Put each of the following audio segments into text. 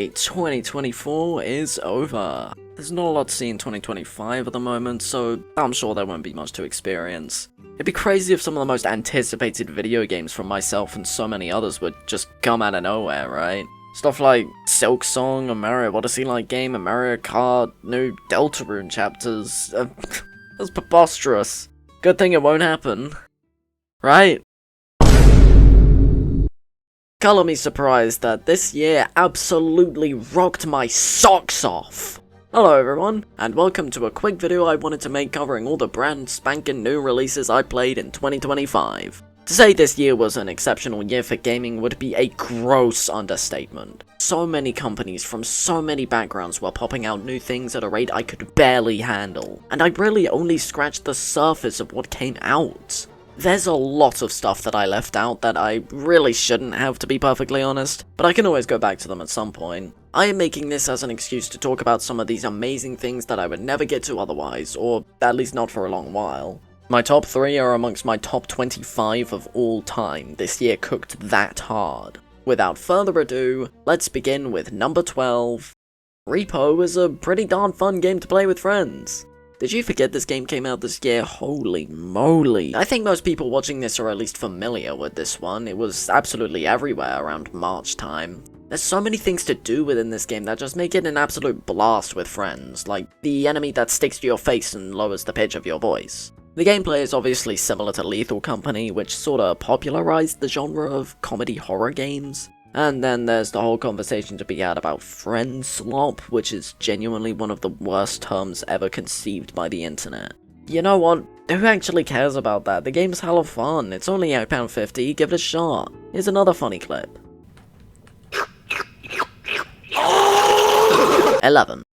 Right, 2024 is over. There's not a lot to see in 2025 at the moment, so I'm sure there won't be much to experience. It'd be crazy if some of the most anticipated video games from myself and so many others would just come out of nowhere, right? Stuff like Silksong, a Mario Odyssey-like game, a Mario Kart, new Deltarune chapters. That's preposterous. Good thing it won't happen. Right? Color me surprised that this year absolutely rocked my socks off! Hello everyone, and welcome to a quick video I wanted to make covering all the brand spanking new releases I played in 2025. To say this year was an exceptional year for gaming would be a gross understatement. So many companies from so many backgrounds were popping out new things at a rate I could barely handle, and I really only scratched the surface of what came out. There's a lot of stuff that I left out that I really shouldn't have, to be perfectly honest, but I can always go back to them at some point. I am making this as an excuse to talk about some of these amazing things that I would never get to otherwise, or at least not for a long while. My top 3 are amongst my top 25 of all time. This year cooked that hard. Without further ado, let's begin with number 12. R.E.P.O is a pretty darn fun game to play with friends. Did you forget this game came out this year? Holy moly. I think most people watching this are at least familiar with this one. It was absolutely everywhere around March time. There's so many things to do within this game that just make it an absolute blast with friends, like the enemy that sticks to your face and lowers the pitch of your voice. The gameplay is obviously similar to Lethal Company, which sorta popularized the genre of comedy horror games. And then there's the whole conversation to be had about friend slop, which is genuinely one of the worst terms ever conceived by the internet. You know what? Who actually cares about that? The game's hella fun. It's only £8.50, give it a shot. Here's another funny clip. 11.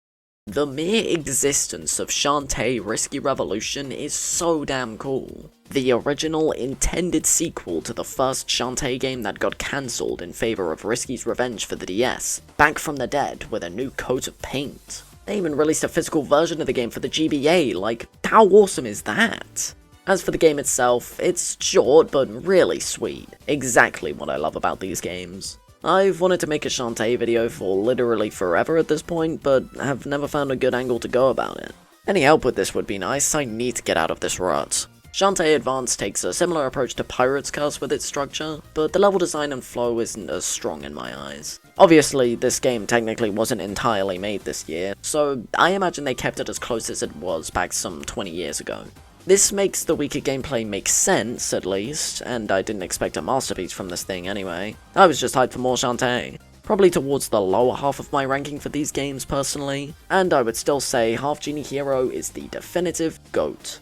The mere existence of Shantae Risky Revolution is so damn cool. The original intended sequel to the first Shantae game that got cancelled in favour of Risky's Revenge for the DS, back from the dead with a new coat of paint. They even released a physical version of the game for the GBA, like, how awesome is that? As for the game itself, it's short but really sweet. Exactly what I love about these games. I've wanted to make a Shantae video for literally forever at this point, but have never found a good angle to go about it. Any help with this would be nice, I need to get out of this rut. Shantae Advanced takes a similar approach to Pirate's Curse with its structure, but the level design and flow isn't as strong in my eyes. Obviously, this game technically wasn't entirely made this year, so I imagine they kept it as close as it was back some 20 years ago. This makes the weaker gameplay make sense, at least, and I didn't expect a masterpiece from this thing anyway. I was just hyped for more Shantae. Probably towards the lower half of my ranking for these games personally, and I would still say Half Genie Hero is the definitive GOAT.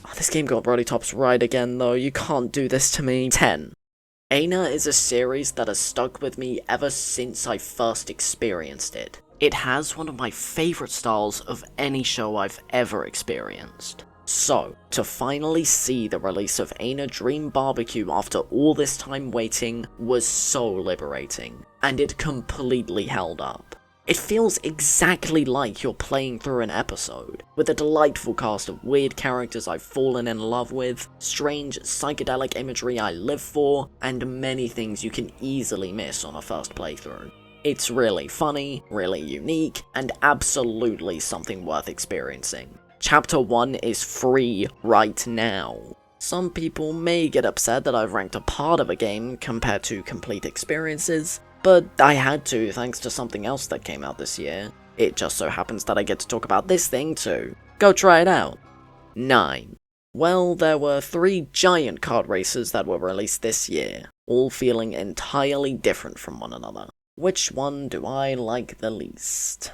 Oh, this game got Brody Tops right again though, you can't do this to me. 10. Aina is a series that has stuck with me ever since I first experienced it. It has one of my favourite styles of any show I've ever experienced. So, to finally see the release of Aina Dream Barbecue after all this time waiting was so liberating, and it completely held up. It feels exactly like you're playing through an episode, with a delightful cast of weird characters I've fallen in love with, strange psychedelic imagery I live for, and many things you can easily miss on a first playthrough. It's really funny, really unique, and absolutely something worth experiencing. Chapter 1 is free right now. Some people may get upset that I've ranked a part of a game compared to complete experiences, but I had to thanks to something else that came out this year. It just so happens that I get to talk about this thing too. Go try it out. 9. Well, there were 3 giant kart races that were released this year, all feeling entirely different from one another. Which one do I like the least?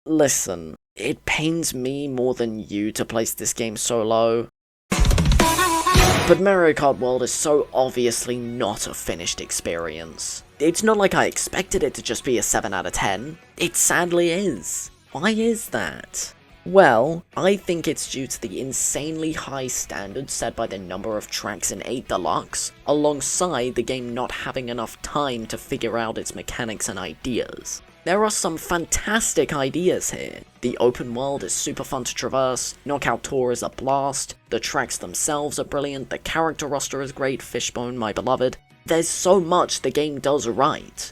Listen. It pains me more than you to place this game so low. But Mario Kart World is so obviously not a finished experience. It's not like I expected it to just be a 7 out of 10. It sadly is. Why is that? Well, I think it's due to the insanely high standards set by the number of tracks in 8 Deluxe, alongside the game not having enough time to figure out its mechanics and ideas. There are some fantastic ideas here. The open world is super fun to traverse, Knockout Tour is a blast, the tracks themselves are brilliant, the character roster is great, Fishbone my beloved. There's so much the game does right.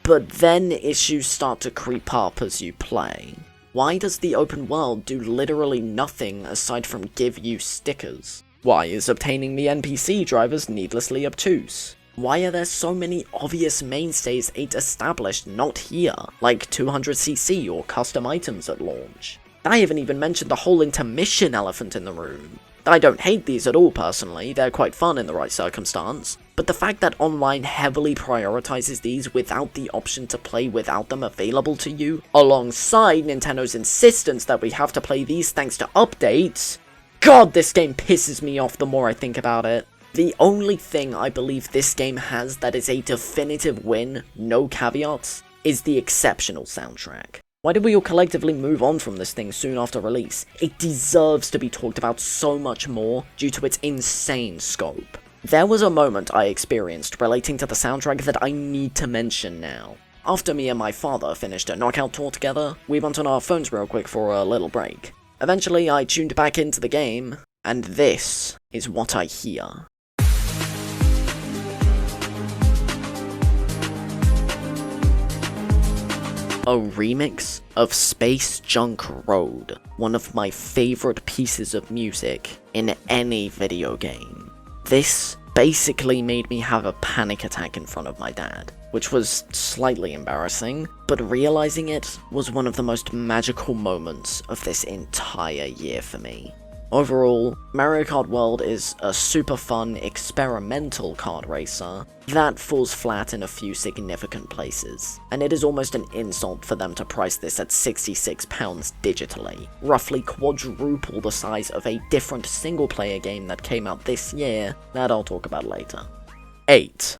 But then issues start to creep up as you play. Why does the open world do literally nothing aside from give you stickers? Why is obtaining the NPC drivers needlessly obtuse? Why are there so many obvious mainstays ain't established not here, like 200cc or custom items at launch? I haven't even mentioned the whole intermission elephant in the room. I don't hate these at all personally, they're quite fun in the right circumstance, but the fact that online heavily prioritizes these without the option to play without them available to you, alongside Nintendo's insistence that we have to play these thanks to updates, God, this game pisses me off the more I think about it. The only thing I believe this game has that is a definitive win, no caveats, is the exceptional soundtrack. Why did we all collectively move on from this thing soon after release? It deserves to be talked about so much more due to its insane scope. There was a moment I experienced relating to the soundtrack that I need to mention now. After me and my father finished a knockout tour together, we went on our phones real quick for a little break. Eventually I tuned back into the game, and this is what I hear. A remix of Space Junk Road, one of my favorite pieces of music in any video game. This basically made me have a panic attack in front of my dad, which was slightly embarrassing, but realizing it was one of the most magical moments of this entire year for me. Overall, Mario Kart World is a super fun, experimental kart racer that falls flat in a few significant places, and it is almost an insult for them to price this at £66 digitally, roughly quadruple the size of a different single-player game that came out this year that I'll talk about later. 8.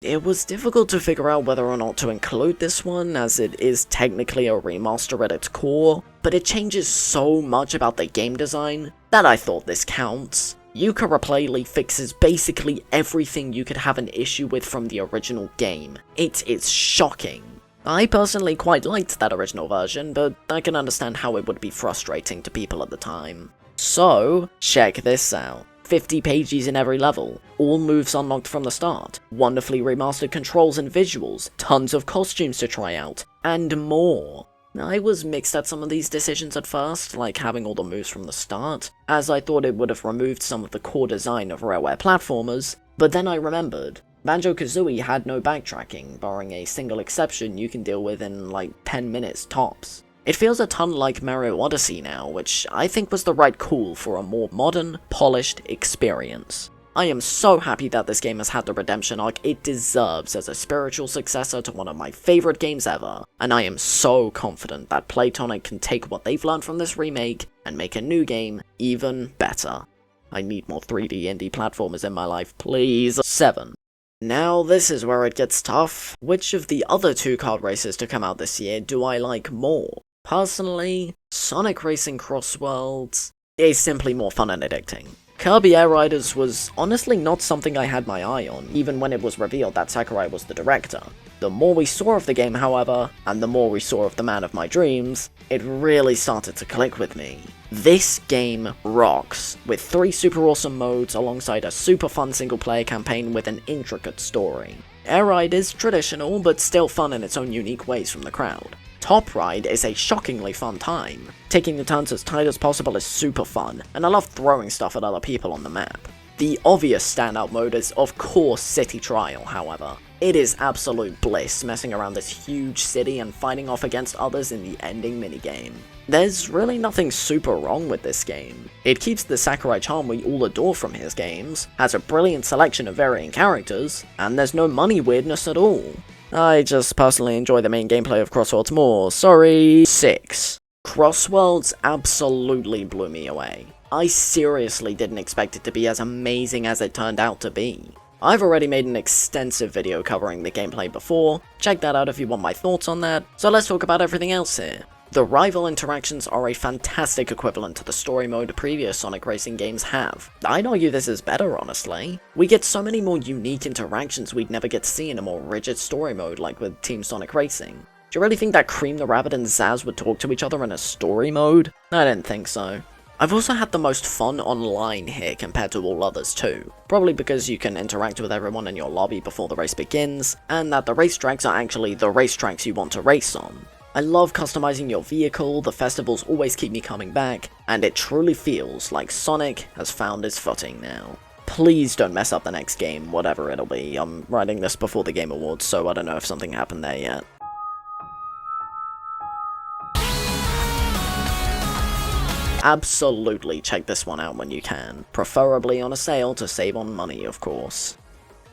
It was difficult to figure out whether or not to include this one, as it is technically a remaster at its core, but it changes so much about the game design that I thought this counts. Yooka-Re-Playlee fixes basically everything you could have an issue with from the original game. It is shocking. I personally quite liked that original version, but I can understand how it would be frustrating to people at the time. So, check this out. 50 pages in every level, all moves unlocked from the start, wonderfully remastered controls and visuals, tons of costumes to try out, and more. I was mixed at some of these decisions at first, like having all the moves from the start, as I thought it would have removed some of the core design of rareware platformers, but then I remembered. Banjo-Kazooie had no backtracking, barring a single exception you can deal with in like 10 minutes tops. It feels a ton like Mario Odyssey now, which I think was the right call for a more modern, polished experience. I am so happy that this game has had the redemption arc it deserves as a spiritual successor to one of my favorite games ever, and I am so confident that Playtonic can take what they've learned from this remake and make a new game even better. I need more 3D indie platformers in my life, please. 7. Now this is where it gets tough. Which of the other two kart races to come out this year do I like more? Personally, Sonic Racing Crossworlds is simply more fun and addicting. Kirby Air Riders was honestly not something I had my eye on, even when it was revealed that Sakurai was the director. The more we saw of the game, however, and the more we saw of the man of my dreams, it really started to click with me. This game rocks, with 3 super awesome modes alongside a super fun single player campaign with an intricate story. Air Ride is traditional, but still fun in its own unique ways from the crowd. Top Ride is a shockingly fun time. Taking the turns as tight as possible is super fun, and I love throwing stuff at other people on the map. The obvious standout mode is of course City Trial, however. It is absolute bliss messing around this huge city and fighting off against others in the ending minigame. There's really nothing super wrong with this game. It keeps the Sakurai charm we all adore from his games, has a brilliant selection of varying characters, and there's no money weirdness at all. I just personally enjoy the main gameplay of Crossworlds more, sorry. 6. Crossworlds absolutely blew me away. I seriously didn't expect it to be as amazing as it turned out to be. I've already made an extensive video covering the gameplay before, check that out if you want my thoughts on that, so let's talk about everything else here. The rival interactions are a fantastic equivalent to the story mode previous Sonic Racing games have. I'd argue this is better, honestly. We get so many more unique interactions we'd never get to see in a more rigid story mode like with Team Sonic Racing. Do you really think that Cream the Rabbit and Zaz would talk to each other in a story mode? I didn't think so. I've also had the most fun online here compared to all others too, probably because you can interact with everyone in your lobby before the race begins, and that the racetracks are actually the racetracks you want to race on. I love customizing your vehicle, the festivals always keep me coming back, and it truly feels like Sonic has found his footing now. Please don't mess up the next game, whatever it'll be. I'm writing this before the Game Awards, so I don't know if something happened there yet. Absolutely check this one out when you can, preferably on a sale to save on money, of course.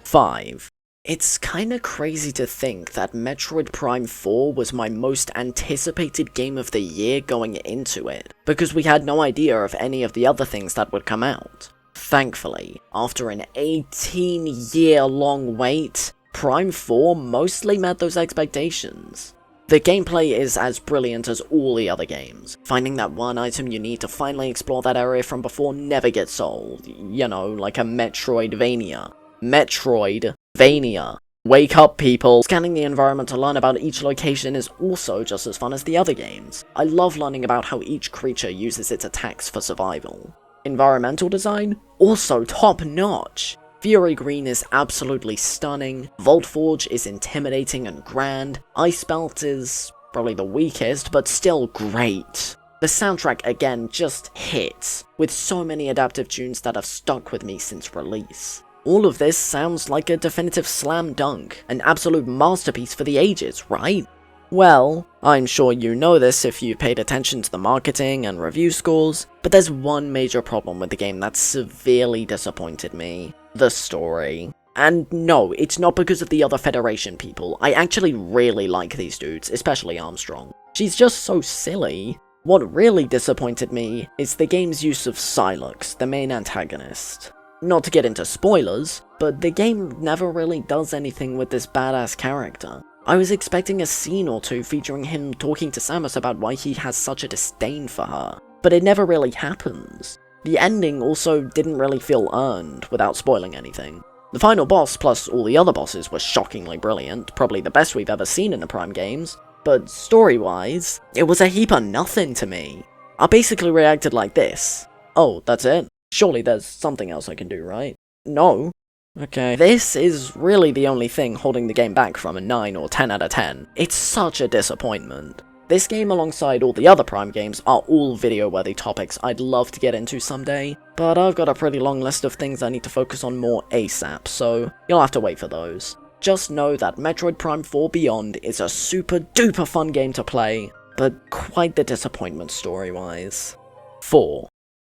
5. It's kinda crazy to think that Metroid Prime 4 was my most anticipated game of the year going into it, because we had no idea of any of the other things that would come out. Thankfully, after an 18-year-long wait, Prime 4 mostly met those expectations. The gameplay is as brilliant as all the other games. Finding that one item you need to finally explore that area from before never gets old. You know, like a Metroidvania. Metroidvania. Wake up, people! Scanning the environment to learn about each location is also just as fun as the other games. I love learning about how each creature uses its attacks for survival. Environmental design? Also top-notch! Fury Green is absolutely stunning, Vault Forge is intimidating and grand, Ice Belt is probably the weakest, but still great. The soundtrack again just hits, with so many adaptive tunes that have stuck with me since release. All of this sounds like a definitive slam dunk, an absolute masterpiece for the ages, right? Well, I'm sure you know this if you paid attention to the marketing and review scores, but there's one major problem with the game that severely disappointed me. The story. And no, it's not because of the other Federation people. I actually really like these dudes, especially Armstrong. She's just so silly. What really disappointed me is the game's use of Silux, the main antagonist. Not to get into spoilers, but the game never really does anything with this badass character. I was expecting a scene or two featuring him talking to Samus about why he has such a disdain for her, but it never really happens. The ending also didn't really feel earned, without spoiling anything. The final boss, plus all the other bosses, were shockingly brilliant, probably the best we've ever seen in the Prime games, but story-wise, it was a heap of nothing to me. I basically reacted like this. Oh, that's it? Surely there's something else I can do, right? No. Okay. This is really the only thing holding the game back from a 9 or 10 out of 10. It's such a disappointment. This game, alongside all the other Prime games, are all video-worthy topics I'd love to get into someday, but I've got a pretty long list of things I need to focus on more ASAP, so you'll have to wait for those. Just know that Metroid Prime 4 Beyond is a super duper fun game to play, but quite the disappointment story-wise. 4.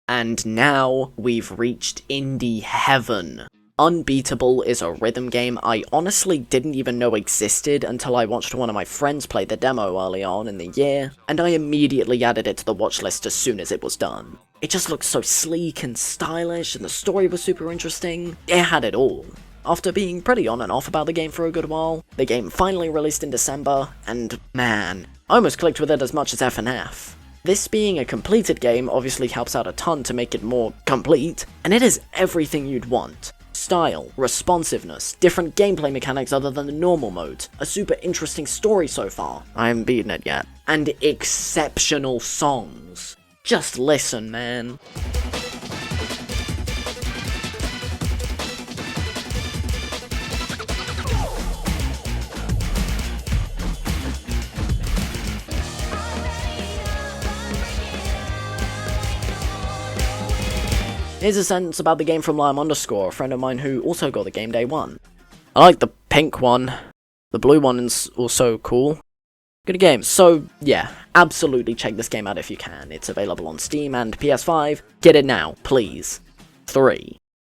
And now we've reached indie heaven. Unbeatable is a rhythm game I honestly didn't even know existed until I watched one of my friends play the demo early on in the year, and I immediately added it to the watch list as soon as it was done. It just looked so sleek and stylish, and the story was super interesting. It had it all. After being pretty on and off about the game for a good while, the game finally released in December, and man, I almost clicked with it as much as FNF. This being a completed game obviously helps out a ton to make it more complete, and it is everything you'd want. Style, responsiveness, different gameplay mechanics other than the normal modes, a super interesting story so far, I haven't beaten it yet, and exceptional songs. Just listen, man. Here's a sentence about the game from Liam_, a friend of mine who also got the game day one. I like the pink one. The blue one is also cool. Good game. So, yeah, absolutely check this game out if you can. It's available on Steam and PS5. Get it now, please. 3.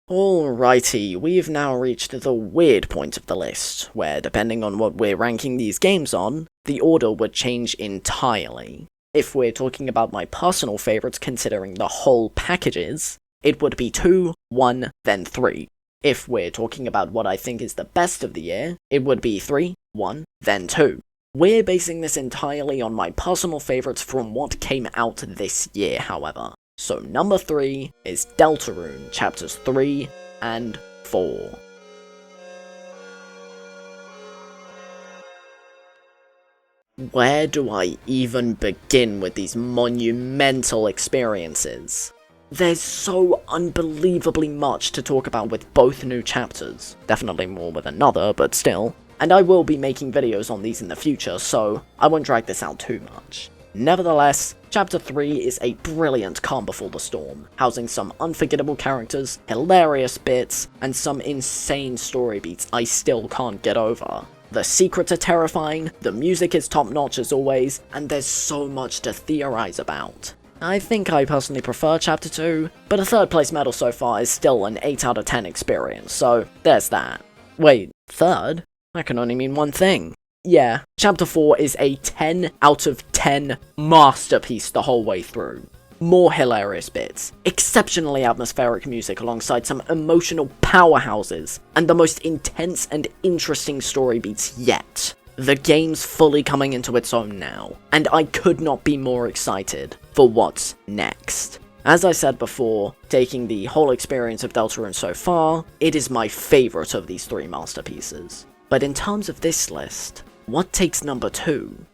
Alrighty, we've now reached the weird point of the list, where depending on what we're ranking these games on, the order would change entirely. If we're talking about my personal favourites considering the whole packages, it would be 2, 1, then 3. If we're talking about what I think is the best of the year, it would be 3, 1, then 2. We're basing this entirely on my personal favourites from what came out this year, however. So number 3 is Deltarune, chapters 3 and 4. Where do I even begin with these monumental experiences? There's so unbelievably much to talk about with both new chapters. Definitely more with another, but still. And I will be making videos on these in the future, so I won't drag this out too much. Nevertheless, Chapter 3 is a brilliant calm before the storm, housing some unforgettable characters, hilarious bits, and some insane story beats I still can't get over. The secrets are terrifying, the music is top-notch as always, and there's so much to theorize about. I think I personally prefer Chapter 2, but a third place medal so far is still an 8 out of 10 experience, so there's that. Wait, third? That can only mean one thing. Yeah, Chapter 4 is a 10 out of 10 masterpiece the whole way through. More hilarious bits, exceptionally atmospheric music alongside some emotional powerhouses, and the most intense and interesting story beats yet. The game's fully coming into its own now, and I could not be more excited for what's next. As I said before, taking the whole experience of Deltarune so far, it is my favourite of these 3 masterpieces. But in terms of this list, what takes number 2?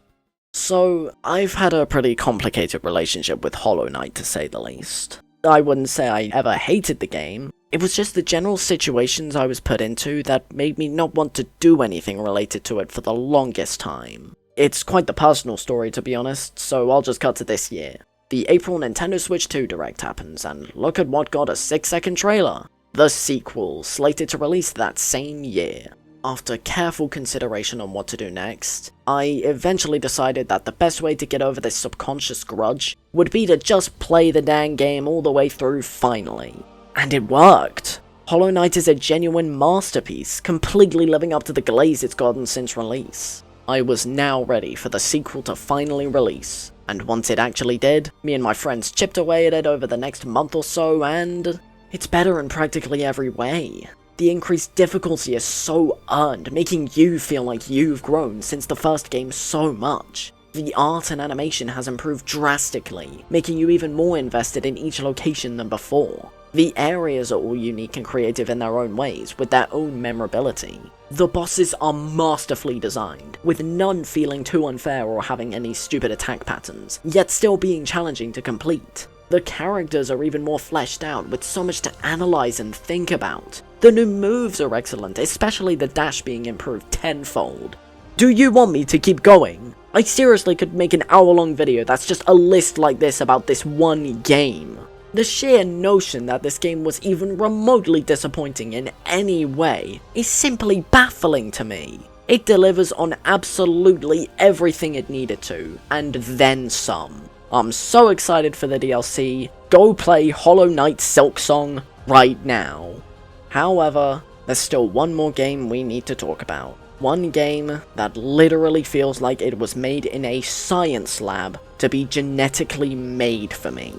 So, I've had a pretty complicated relationship with Hollow Knight to say the least. I wouldn't say I ever hated the game, it was just the general situations I was put into that made me not want to do anything related to it for the longest time. It's quite the personal story to be honest, so I'll just cut to this year. The April Nintendo Switch 2 Direct happens, and look at what got a 6-second trailer. The sequel, slated to release that same year. After careful consideration on what to do next, I eventually decided that the best way to get over this subconscious grudge would be to just play the dang game all the way through finally. And it worked! Hollow Knight is a genuine masterpiece, completely living up to the glaze it's gotten since release. I was now ready for the sequel to finally release, and once it actually did, me and my friends chipped away at it over the next month or so, and it's better in practically every way. The increased difficulty is so earned, making you feel like you've grown since the first game so much. The art and animation has improved drastically, making you even more invested in each location than before. The areas are all unique and creative in their own ways, with their own memorability. The bosses are masterfully designed, with none feeling too unfair or having any stupid attack patterns, yet still being challenging to complete. The characters are even more fleshed out, with so much to analyze and think about. The new moves are excellent, especially the dash being improved tenfold. Do you want me to keep going? I seriously could make an hour-long video that's just a list like this about this one game. The sheer notion that this game was even remotely disappointing in any way is simply baffling to me. It delivers on absolutely everything it needed to, and then some. I'm so excited for the DLC, go play Hollow Knight Silksong right now. However, there's still one more game we need to talk about. One game that literally feels like it was made in a science lab to be genetically made for me.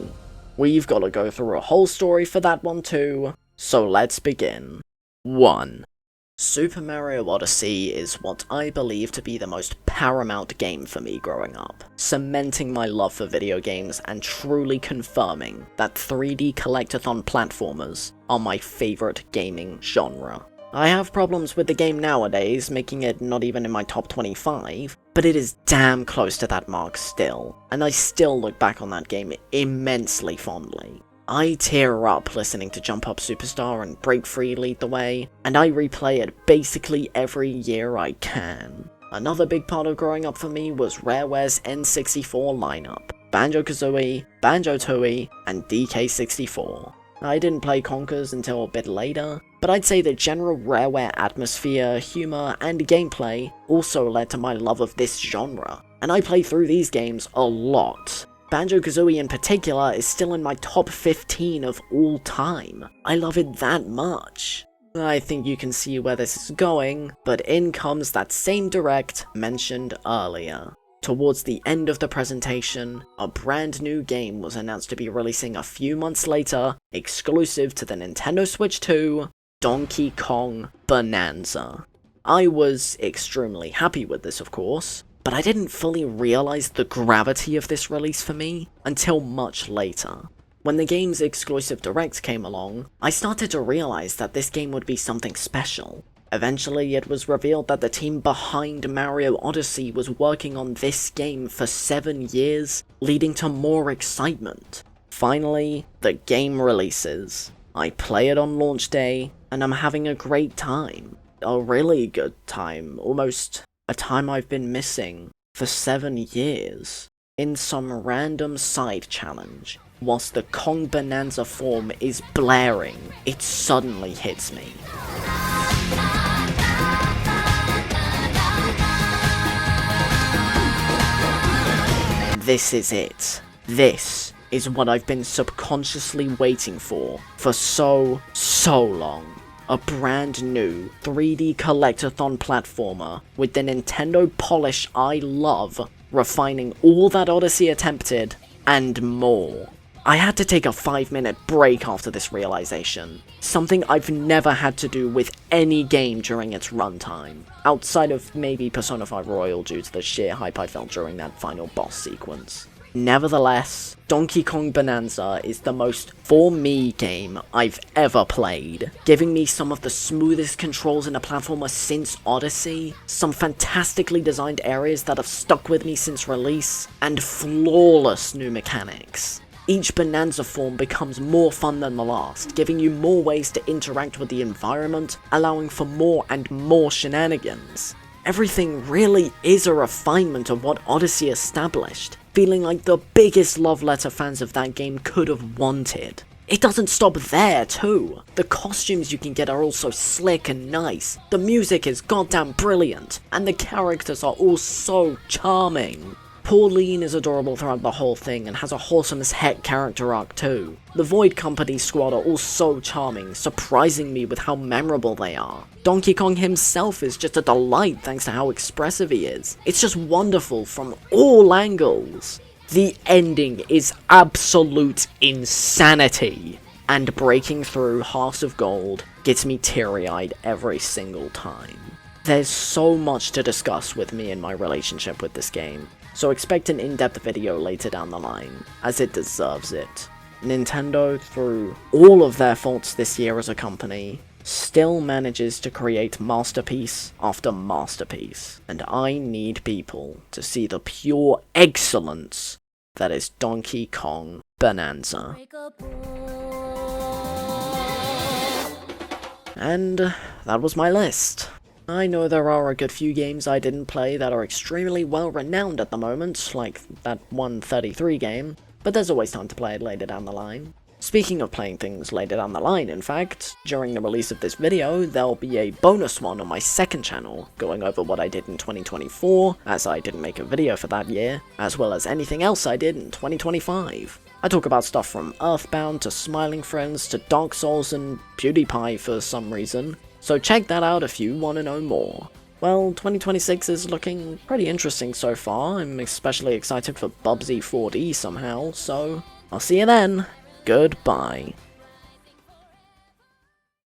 We've got to go through a whole story for that one too, so let's begin. 1. Super Mario Odyssey is what I believe to be the most paramount game for me growing up, cementing my love for video games and truly confirming that 3D collectathon platformers are my favourite gaming genre. I have problems with the game nowadays, making it not even in my top 25, but it is damn close to that mark still, and I still look back on that game immensely fondly. I tear up listening to Jump Up Superstar and Break Free lead the way, and I replay it basically every year I can. Another big part of growing up for me was Rareware's N64 lineup, Banjo-Kazooie, Banjo-Tooie, and DK64. I didn't play Conkers until a bit later, but I'd say the general Rareware atmosphere, humour, and gameplay also led to my love of this genre, and I play through these games a lot. Banjo-Kazooie in particular is still in my top 15 of all time. I love it that much. I think you can see where this is going, but in comes that same direct mentioned earlier. Towards the end of the presentation, a brand new game was announced to be releasing a few months later, exclusive to the Nintendo Switch 2, Donkey Kong Bananza. I was extremely happy with this, of course, but I didn't fully realize the gravity of this release for me until much later. When the game's exclusive direct came along, I started to realize that this game would be something special. Eventually, it was revealed that the team behind Mario Odyssey was working on this game for 7 years, leading to more excitement. Finally, the game releases. I play it on launch day, and I'm having a great time. A really good time, almost a time I've been missing for 7 years. In some random side challenge, whilst the Kong Bananza form is blaring, it suddenly hits me. This is it. This is what I've been subconsciously waiting for so long. A brand new 3D collectathon platformer with the Nintendo polish I love, refining all that Odyssey attempted, and more. I had to take a 5-minute break after this realization, something I've never had to do with any game during its runtime, outside of maybe Persona 5 Royal due to the sheer hype I felt during that final boss sequence. Nevertheless, Donkey Kong Bananza is the most for me game I've ever played, giving me some of the smoothest controls in a platformer since Odyssey, some fantastically designed areas that have stuck with me since release, and flawless new mechanics. Each Bananza form becomes more fun than the last, giving you more ways to interact with the environment, allowing for more and more shenanigans. Everything really is a refinement of what Odyssey established, feeling like the biggest love letter fans of that game could have wanted. It doesn't stop there too. The costumes you can get are also slick and nice, the music is goddamn brilliant, and the characters are all so charming. Pauline is adorable throughout the whole thing and has a wholesome as heck character arc too. The Void Company squad are all so charming, surprising me with how memorable they are. Donkey Kong himself is just a delight thanks to how expressive he is. It's just wonderful from all angles. The ending is absolute insanity, and breaking through Hearts of Gold gets me teary-eyed every single time. There's so much to discuss with me and my relationship with this game, so expect an in-depth video later down the line, as it deserves it. Nintendo, through all of their faults this year as a company, still manages to create masterpiece after masterpiece, and I need people to see the pure excellence that is Donkey Kong Bananza. And that was my list. I know there are a good few games I didn't play that are extremely well renowned at the moment, like that 133 game, but there's always time to play it later down the line. Speaking of playing things later down the line, in fact, during the release of this video, there'll be a bonus one on my second channel, going over what I did in 2024, as I didn't make a video for that year, as well as anything else I did in 2025. I talk about stuff from Earthbound to Smiling Friends to Dark Souls and PewDiePie for some reason, so check that out if you want to know more. Well, 2026 is looking pretty interesting so far. I'm especially excited for Bubsy 4D somehow, so I'll see you then. Goodbye.